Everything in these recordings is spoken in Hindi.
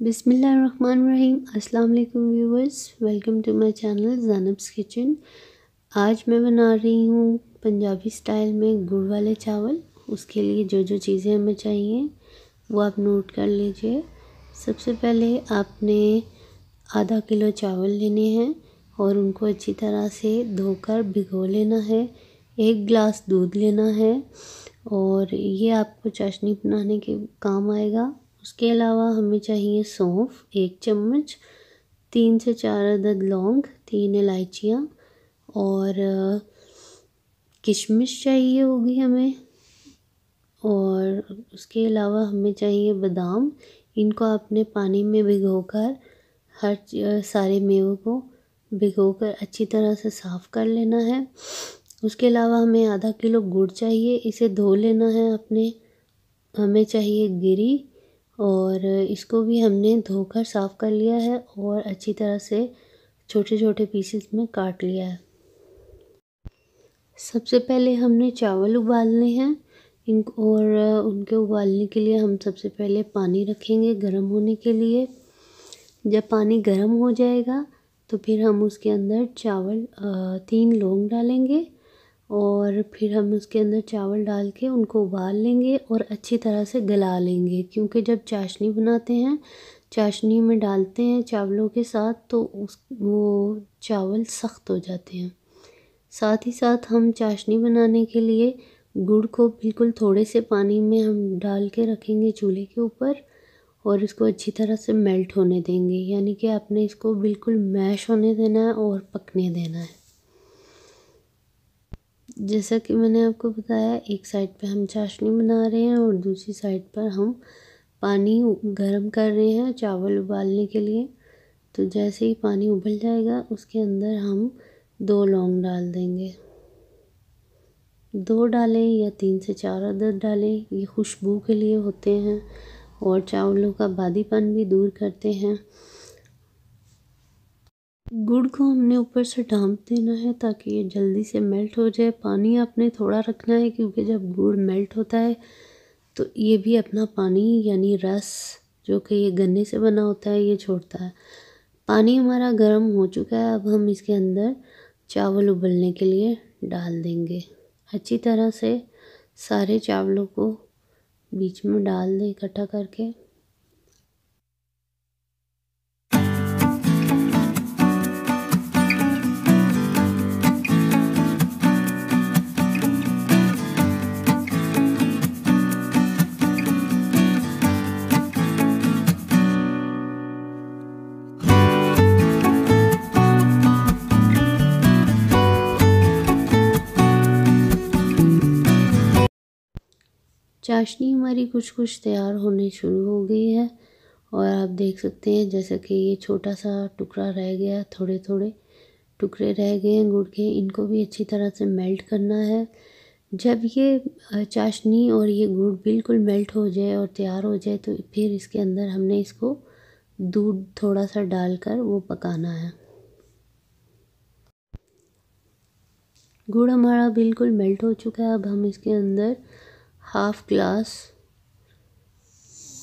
बिस्मिल्लाहिर्रहमानिर्रहीम। अस्सलाम वालेकुम viewers, welcome to my channel Zainab's kitchen. आज मैं बना रही हूँ पंजाबी स्टाइल में गुड़ वाले चावल। उसके लिए जो जो चीज़ें हमें चाहिए वो आप नोट कर लीजिए। सबसे पहले आपने आधा किलो चावल लेने हैं और उनको अच्छी तरह से धोकर भिगो लेना है। 1 गिलास दूध लेना है और ये आपको चाशनी बनाने के काम आएगा। उसके अलावा हमें चाहिए सौंफ 1 चम्मच, 3 से 4 अदद लौंग, 3 इलायचियाँ और किशमिश चाहिए होगी हमें। और उसके अलावा हमें चाहिए बादाम। इनको आपने पानी में भिगोकर सारे मेवों को भिगोकर अच्छी तरह से साफ़ कर लेना है। उसके अलावा हमें आधा किलो गुड़ चाहिए, इसे धो लेना है आपने। हमें चाहिए गिरी और इसको भी हमने धोकर साफ़ कर लिया है और अच्छी तरह से छोटे छोटे पीसेस में काट लिया है। सबसे पहले हमने चावल उबालने हैं इनको, और उनके उबालने के लिए हम सबसे पहले पानी रखेंगे गर्म होने के लिए। जब पानी गर्म हो जाएगा तो फिर हम उसके अंदर 3 लौंग डालेंगे और फिर हम उसके अंदर चावल डाल के उनको उबाल लेंगे और अच्छी तरह से गला लेंगे। क्योंकि जब चाशनी बनाते हैं, चाशनी में डालते हैं चावलों के साथ तो वो चावल सख्त हो जाते हैं। साथ ही साथ हम चाशनी बनाने के लिए गुड़ को बिल्कुल थोड़े से पानी में हम डाल के रखेंगे चूल्हे के ऊपर और इसको अच्छी तरह से मेल्ट होने देंगे। यानी कि आपने इसको बिल्कुल मैश होने देना है और पकने देना है। जैसा कि मैंने आपको बताया, एक साइड पे हम चाशनी बना रहे हैं और दूसरी साइड पर हम पानी गर्म कर रहे हैं चावल उबालने के लिए। तो जैसे ही पानी उबल जाएगा उसके अंदर हम 2 लौंग डाल देंगे। 2 डालें या 3 से 4 अदद डालें, ये खुशबू के लिए होते हैं और चावलों का बादीपन भी दूर करते हैं। गुड़ को हमने ऊपर से ढाँप देना है ताकि ये जल्दी से मेल्ट हो जाए। पानी आपने थोड़ा रखना है क्योंकि जब गुड़ मेल्ट होता है तो ये भी अपना पानी यानी रस जो कि ये गन्ने से बना होता है ये छोड़ता है। पानी हमारा गर्म हो चुका है। अब हम इसके अंदर चावल उबलने के लिए डाल देंगे। अच्छी तरह से सारे चावलों को बीच में डाल दें इकट्ठा करके। चाशनी हमारी कुछ कुछ तैयार होने शुरू हो गई है और आप देख सकते हैं जैसे कि ये छोटा सा टुकड़ा रह गया, थोड़े थोड़े टुकड़े रह गए हैं गुड़ के। इनको भी अच्छी तरह से मेल्ट करना है। जब ये चाशनी और ये गुड़ बिल्कुल मेल्ट हो जाए और तैयार हो जाए तो फिर इसके अंदर हमने इसको दूध थोड़ा सा डालकर वो पकाना है। गुड़ हमारा बिल्कुल मेल्ट हो चुका है। अब हम इसके अंदर 1/2 गिलास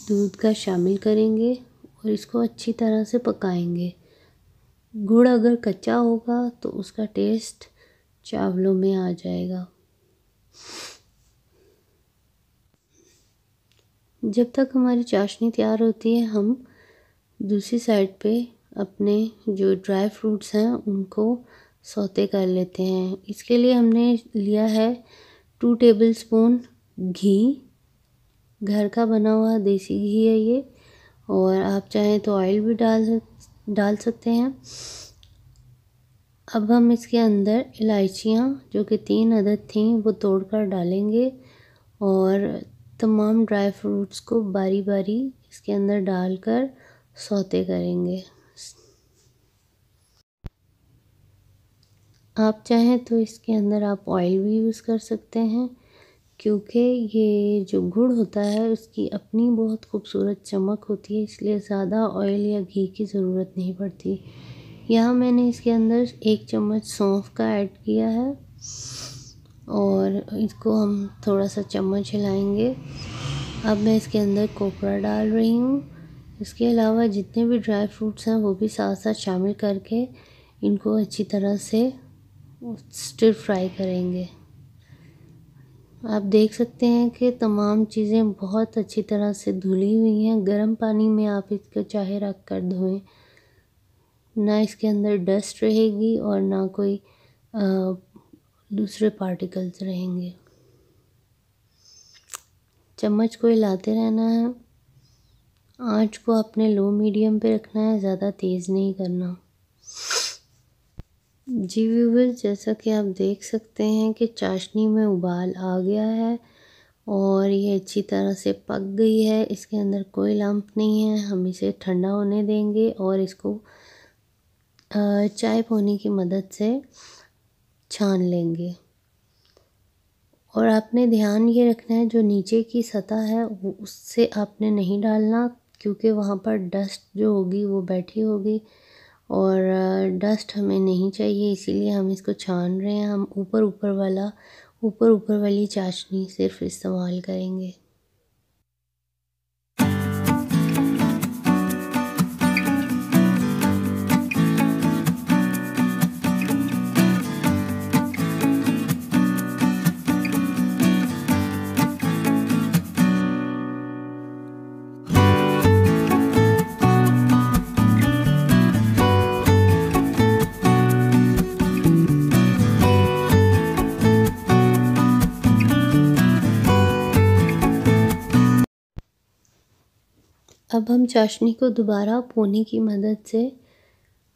दूध का शामिल करेंगे और इसको अच्छी तरह से पकाएंगे। गुड़ अगर कच्चा होगा तो उसका टेस्ट चावलों में आ जाएगा। जब तक हमारी चाशनी तैयार होती है हम दूसरी साइड पे अपने जो ड्राई फ्रूट्स हैं उनको सौते कर लेते हैं। इसके लिए हमने लिया है 2 टेबलस्पून घी। घर का बना हुआ देसी घी है ये, और आप चाहें तो ऑयल भी डाल सकते हैं। अब हम इसके अंदर इलायचियाँ जो कि 3 अदद थीं वो तोड़कर डालेंगे और तमाम ड्राई फ्रूट्स को बारी बारी इसके अंदर डालकर सौते करेंगे। आप चाहें तो इसके अंदर आप ऑयल भी यूज़ कर सकते हैं क्योंकि ये जो गुड़ होता है उसकी अपनी बहुत खूबसूरत चमक होती है, इसलिए ज़्यादा ऑयल या घी की ज़रूरत नहीं पड़ती। यहाँ मैंने इसके अंदर 1 चम्मच सौंफ का ऐड किया है और इसको हम थोड़ा सा चम्मच हिलाएंगे। अब मैं इसके अंदर कोपरा डाल रही हूँ। इसके अलावा जितने भी ड्राई फ्रूट्स हैं वो भी साथ साथ शामिल करके इनको अच्छी तरह से स्टिर फ्राई करेंगे। आप देख सकते हैं कि तमाम चीज़ें बहुत अच्छी तरह से धुली हुई हैं। गर्म पानी में आप इसको चाहे रख कर धोएं, ना इसके अंदर डस्ट रहेगी और ना कोई दूसरे पार्टिकल्स रहेंगे। चम्मच को हिलाते रहना है। आंच को अपने लो मीडियम पे रखना है, ज़्यादा तेज़ नहीं करना। जी व्यूअर्स, जैसा कि आप देख सकते हैं कि चाशनी में उबाल आ गया है और ये अच्छी तरह से पक गई है। इसके अंदर कोई लम्प नहीं है। हम इसे ठंडा होने देंगे और इसको चाय पोनी की मदद से छान लेंगे। और आपने ध्यान ये रखना है जो नीचे की सतह है वो उससे आपने नहीं डालना, क्योंकि वहाँ पर डस्ट जो होगी वो बैठी होगी और डस्ट हमें नहीं चाहिए, इसीलिए हम इसको छान रहे हैं। हम ऊपर वाली चाशनी सिर्फ इस्तेमाल करेंगे। अब हम चाशनी को दोबारा पोनी की मदद से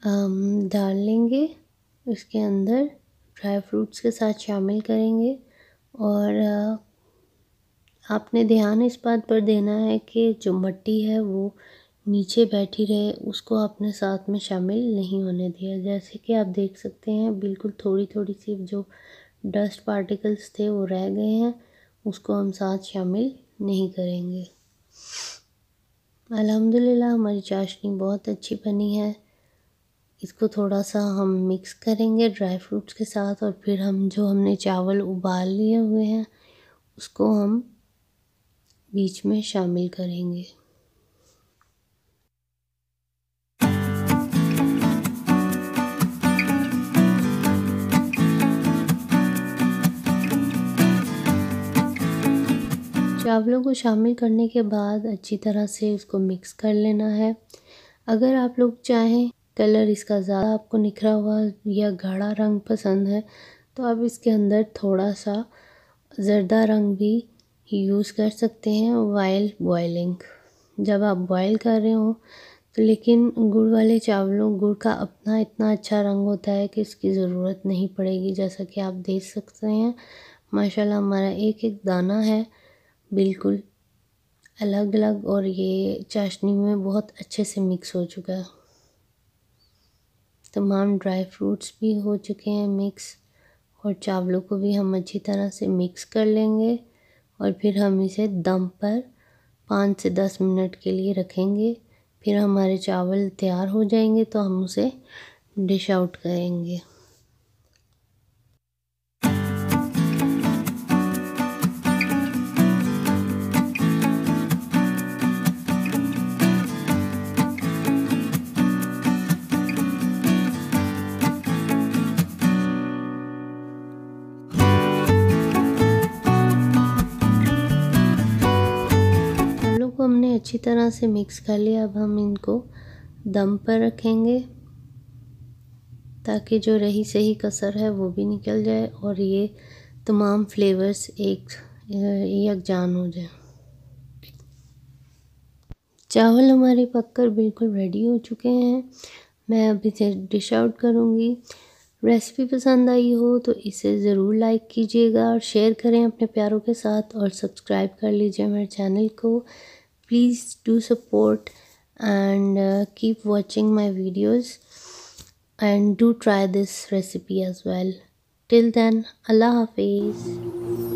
डाल लेंगे, इसके अंदर ड्राई फ्रूट्स के साथ शामिल करेंगे। और आपने ध्यान इस बात पर देना है कि जो मट्टी है वो नीचे बैठी रहे, उसको आपने साथ में शामिल नहीं होने दिया। जैसे कि आप देख सकते हैं बिल्कुल थोड़ी थोड़ी सी जो डस्ट पार्टिकल्स थे वो रह गए हैं, उसको हम साथ शामिल नहीं करेंगे। अल्हम्दुलिल्लाह हमारी चाशनी बहुत अच्छी बनी है। इसको थोड़ा सा हम मिक्स करेंगे ड्राई फ्रूट्स के साथ और फिर हमने चावल उबाल लिए हुए हैं उसको हम बीच में शामिल करेंगे। चावलों को शामिल करने के बाद अच्छी तरह से इसको मिक्स कर लेना है। अगर आप लोग चाहें कलर इसका ज़्यादा आपको निखरा हुआ या गाढ़ा रंग पसंद है तो आप इसके अंदर थोड़ा सा ज़र्दा रंग भी यूज़ कर सकते हैं वाइल बॉयलिंग, जब आप बॉयल कर रहे हो तो। लेकिन गुड़ वाले चावलों गुड़ का अपना इतना अच्छा रंग होता है कि इसकी ज़रूरत नहीं पड़ेगी। जैसा कि आप देख सकते हैं माशाल्लाह हमारा एक एक दाना है बिल्कुल अलग अलग और ये चाशनी में बहुत अच्छे से मिक्स हो चुका है। तमाम ड्राई फ्रूट्स भी हो चुके हैं मिक्स और चावलों को भी हम अच्छी तरह से मिक्स कर लेंगे और फिर हम इसे दम पर 5 से 10 मिनट के लिए रखेंगे। फिर हमारे चावल तैयार हो जाएंगे तो हम उसे डिश आउट करेंगे। हमने अच्छी तरह से मिक्स कर लिया। अब हम इनको दम पर रखेंगे ताकि जो रही सही कसर है वो भी निकल जाए और ये तमाम फ्लेवर्स एक यकजान हो जाए। चावल हमारे पककर बिल्कुल रेडी हो चुके हैं। मैं अब इसे डिश आउट करूँगी। रेसिपी पसंद आई हो तो इसे ज़रूर लाइक कीजिएगा और शेयर करें अपने प्यारों के साथ और सब्सक्राइब कर लीजिए मेरे चैनल को। Please do support and keep watching my videos and do try this recipe as well. Till then, Allah Hafiz.